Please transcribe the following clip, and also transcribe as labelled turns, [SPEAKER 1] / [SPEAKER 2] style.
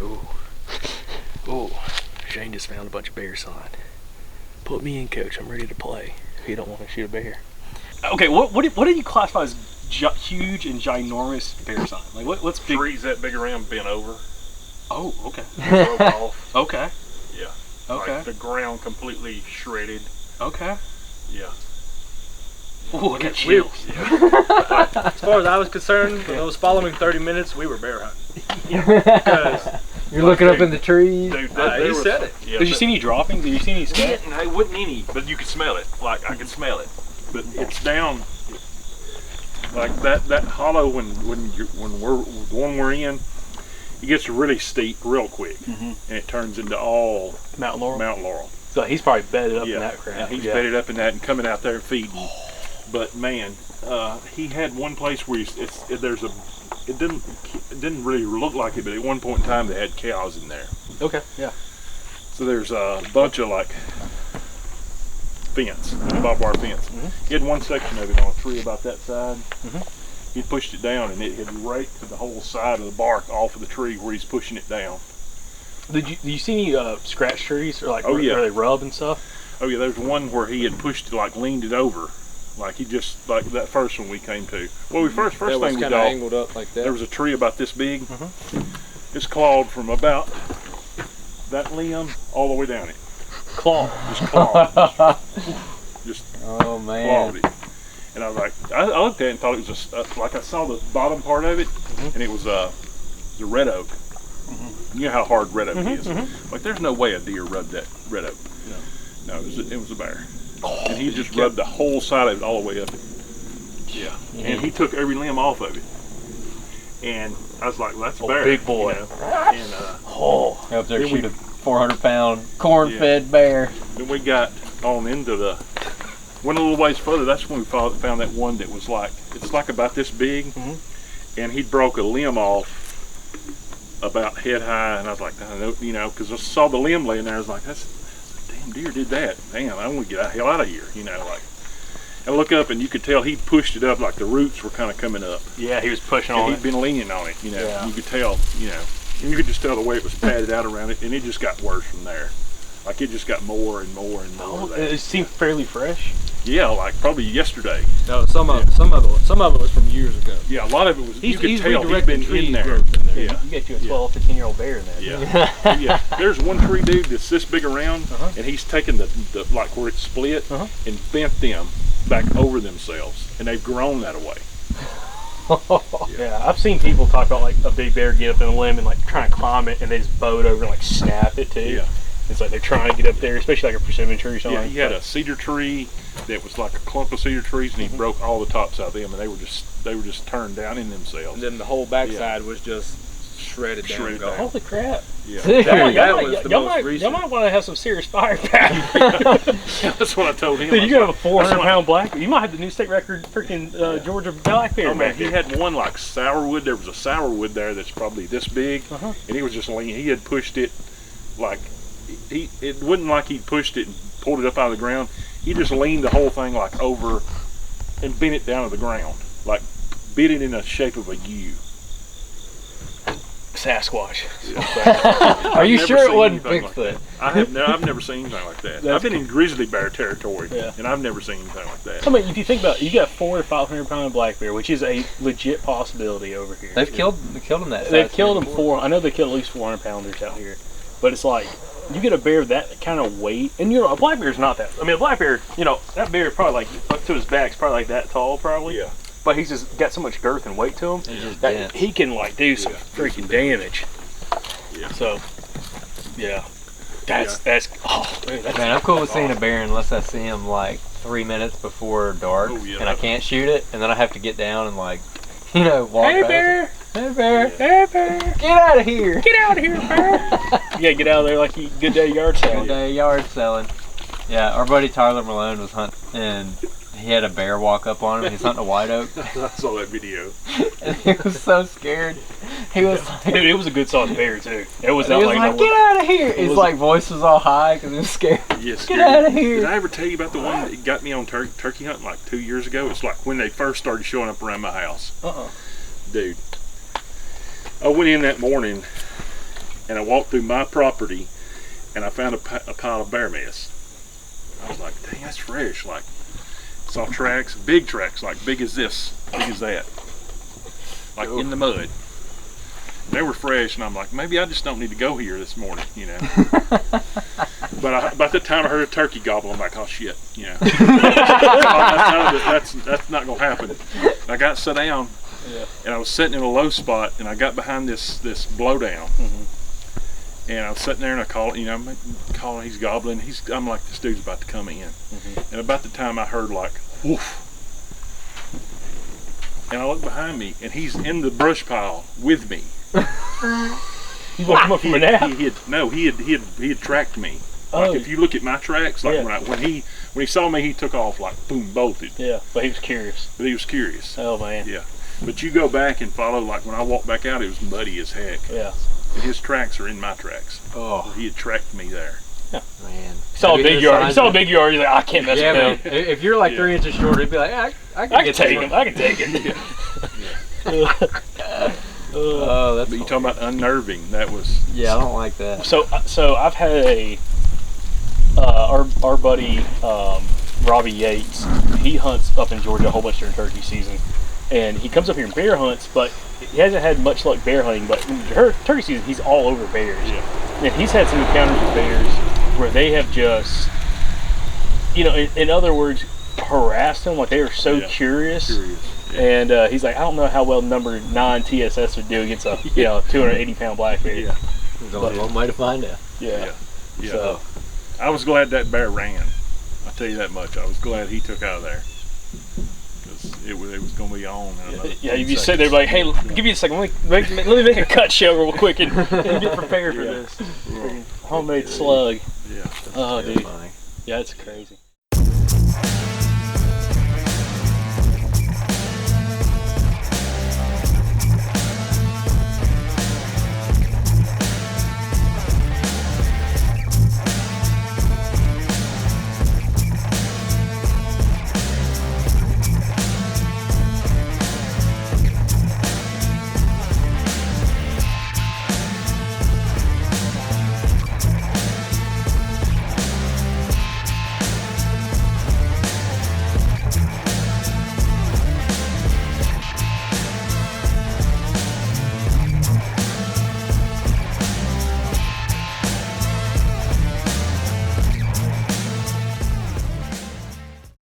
[SPEAKER 1] Ooh. Ooh. Shane just found a bunch of bear sign. Put me in, coach. I'm ready to play. If you don't want to shoot a bear. Okay, what do you classify as huge and ginormous bear sign? Like what's big?
[SPEAKER 2] Trees that big around bent over.
[SPEAKER 1] Oh, okay.
[SPEAKER 2] Broke off.
[SPEAKER 1] Okay.
[SPEAKER 2] Yeah.
[SPEAKER 1] Okay.
[SPEAKER 2] Like the ground completely shredded.
[SPEAKER 1] Okay.
[SPEAKER 2] Yeah.
[SPEAKER 1] Ooh, I got chills.
[SPEAKER 3] As far as I was concerned, for those following 30 minutes, we were bear hunting. Because
[SPEAKER 4] you're looking up in the trees.
[SPEAKER 2] Dude,
[SPEAKER 3] he said it.
[SPEAKER 2] Yeah,
[SPEAKER 1] Did you see any dropping? Did you see any scat?
[SPEAKER 2] It wasn't any, but you could smell it. Like I could smell it. But it's down like that hollow when we're the one we're in, it gets really steep real quick, and it turns into all
[SPEAKER 1] Mountain Laurel.
[SPEAKER 2] So
[SPEAKER 1] he's probably bedded up in that crap.
[SPEAKER 2] Yeah, he's bedded up in that and coming out there feeding. But man, he had one place where it didn't really look like it, but at one point in time they had cows in there.
[SPEAKER 1] Okay, yeah.
[SPEAKER 2] So there's a bunch of like fence, barbed wire fence. He had one section of it on a tree about that side. He pushed it down and it had raked the whole side of the bark off of the tree where he's pushing it down.
[SPEAKER 1] Did you see any scratch trees or like
[SPEAKER 2] where
[SPEAKER 1] they rub and stuff?
[SPEAKER 2] Oh yeah, there's one where he had pushed it, like leaned it over. Like he just, like that first one we came to. Well, first thing we
[SPEAKER 3] kind of angled up like that.
[SPEAKER 2] There was a tree about this big. It's clawed from about that limb all the way down it.
[SPEAKER 1] Claw.
[SPEAKER 2] Just clawed. just
[SPEAKER 4] oh man.
[SPEAKER 2] clawed it. And I was like, I looked at it and thought it was just like I saw the bottom part of it, and it was the red oak. You know how hard red oak is. Like there's no way a deer rubbed that red oak. No, it was a bear. And he just rubbed the whole side of it all the way up it. Yeah. And he took every limb off of it. And I was like, well, that's a bear.
[SPEAKER 1] Big boy.
[SPEAKER 2] You know? And
[SPEAKER 4] Up there shoot a 400-pound corn-fed bear.
[SPEAKER 2] then we got on into went a little ways further. That's when we found that one that was like, it's like about this big. And he broke a limb off about head high. And I was like, you know, because I saw the limb laying there. I was like, damn deer did that. Damn, I want to get the hell out of here, you know, like. I look up and you could tell he pushed it up, like the roots were kind of coming up.
[SPEAKER 1] Yeah, he was pushing on it.
[SPEAKER 2] He'd been leaning on it, you know. Yeah. You could tell, you know, and you could just tell the way it was padded out around it, and it just got worse from there. Like it just got more and more and more.
[SPEAKER 1] It seemed fairly fresh.
[SPEAKER 2] Yeah, like probably yesterday.
[SPEAKER 3] No, some of it was from years ago.
[SPEAKER 2] Yeah, a lot of it was. You could tell he'd
[SPEAKER 3] redirected
[SPEAKER 2] been in there.
[SPEAKER 3] growth in there.
[SPEAKER 1] Yeah, you got you a 12, 15-year-old bear in there.
[SPEAKER 2] Yeah, yeah. There's one tree, dude, that's this big around, and he's taken the like where it's split and bent them back over themselves, and they've grown that away.
[SPEAKER 1] Yeah, I've seen people talk about like a big bear get up in a limb and like trying to climb it, and they just bow it over and like snap it too. Yeah. It's like they're trying to get up there, especially like a persimmon tree or something.
[SPEAKER 2] Yeah, he had a cedar tree that was like a clump of cedar trees, and he broke all the tops out of them, and they were just turned down in themselves.
[SPEAKER 3] And then the whole backside was just shredded down.
[SPEAKER 1] Holy crap!
[SPEAKER 2] Yeah,
[SPEAKER 1] y'all might want to have some serious firepower.
[SPEAKER 2] Yeah, that's what I told him.
[SPEAKER 1] Dude, you got a 400-pound black. You might have the new state record, freaking Georgia black bear.
[SPEAKER 2] Oh man, he had one like sourwood. There was a sourwood there that's probably this big, and he was just leaning. He had pushed it like. It wasn't like he pushed it and pulled it up out of the ground. He just leaned the whole thing like over and bent it down to the ground, like bit it in the shape of a U.
[SPEAKER 1] Sasquatch.
[SPEAKER 4] Yeah. Are you sure it wasn't Bigfoot?
[SPEAKER 2] I've never seen anything like that. I've been in grizzly bear territory, and I've never seen anything like that.
[SPEAKER 1] I mean, if you think about it, you got 400 to 500 pound black bear, which is a legit possibility over here.
[SPEAKER 4] They killed them that.
[SPEAKER 1] They've killed them I know they killed at least 400 pounders out here, but it's like. You get a bear of that kind of weight, and you know a black bear is not that. I mean, a black bear, you know, that bear is probably like up to his back, is probably like that tall, probably.
[SPEAKER 2] Yeah.
[SPEAKER 1] But he's just got so much girth and weight to him that he can like do some freaking damage.
[SPEAKER 2] Yeah.
[SPEAKER 1] So, yeah, that's oh man,
[SPEAKER 4] I'm cool with seeing a bear unless I see him like 3 minutes before dark, and I can't shoot it, and then I have to get down and like, you know, walk.
[SPEAKER 1] Hey bear.
[SPEAKER 4] Hey bear!
[SPEAKER 1] Hey bear!
[SPEAKER 4] Get out of here!
[SPEAKER 1] Get out of here, bear! You gotta get out of there like you good day yard selling.
[SPEAKER 4] Good day yard selling. Yeah, our buddy Tyler Malone was hunting, and he had a bear walk up on him. He's hunting a white oak.
[SPEAKER 2] I saw that video.
[SPEAKER 4] And he was so scared. He was like,
[SPEAKER 1] dude, it was a good sized bear too. It was
[SPEAKER 4] he was like, get out of here! His like voice was all high because he was scared.
[SPEAKER 2] Yes,
[SPEAKER 4] get out of here!
[SPEAKER 2] Did I ever tell you about the one that got me on turkey hunting like 2 years ago? It's like when they first started showing up around my house. Dude. I went in that morning and I walked through my property, and I found a pile of bear mess. I was like, dang, that's fresh. Like, saw tracks, big tracks, like big as this, big as that, like in the mud. They were fresh, and I'm like, maybe I just don't need to go here this morning, you know. But by the time I heard a turkey gobble, I'm like, oh shit, you know. that's not gonna happen. And I got set down, and I was sitting in a low spot, and I got behind this blowdown, and I was sitting there, and I called, you know, I'm calling, he's gobbling. I'm like, this dude's about to come in, and about the time I heard like, woof. And I look behind me, and he's in the brush pile with me.
[SPEAKER 1] You woke him up from a nap?
[SPEAKER 2] He had tracked me. Like if you look at my tracks, like when he saw me, he took off like boom, bolted.
[SPEAKER 1] Yeah, but he was curious. Oh man.
[SPEAKER 2] Yeah, but you go back and follow. Like when I walked back out, it was muddy as heck.
[SPEAKER 1] Yeah.
[SPEAKER 2] And his tracks are in my tracks.
[SPEAKER 4] Oh,
[SPEAKER 2] he had tracked me there.
[SPEAKER 4] Yeah. Man.
[SPEAKER 1] He saw a big yard. He's like, I can't mess with him.
[SPEAKER 4] If you're like 3 inches short, he'd be like, I can take him.
[SPEAKER 1] I can take it.
[SPEAKER 4] Oh, that's.
[SPEAKER 2] But you talking about unnerving? That was.
[SPEAKER 4] Yeah, I don't like that.
[SPEAKER 1] So I've had our buddy Robbie Yates. He hunts up in Georgia a whole bunch during turkey season, and he comes up here and bear hunts, but he hasn't had much luck bear hunting. But in turkey season, he's all over bears. Yeah. And he's had some encounters with bears where they have just, you know, in other words, harassed him. Like they were so curious. And he's like, I don't know how well number 9 TSS would do against a 280-pound black bear.
[SPEAKER 4] Yeah. There's only one way to find out.
[SPEAKER 2] Yeah. So I was glad that bear ran. I'll tell you that much. I was glad he took out of there. Because it was going to be on.
[SPEAKER 1] Yeah, you'd be sitting there like, hey, give me a second. Let me make a cut show real quick and get prepared for this. Homemade slug.
[SPEAKER 2] Yeah.
[SPEAKER 1] Oh, dude. Yeah, it's crazy.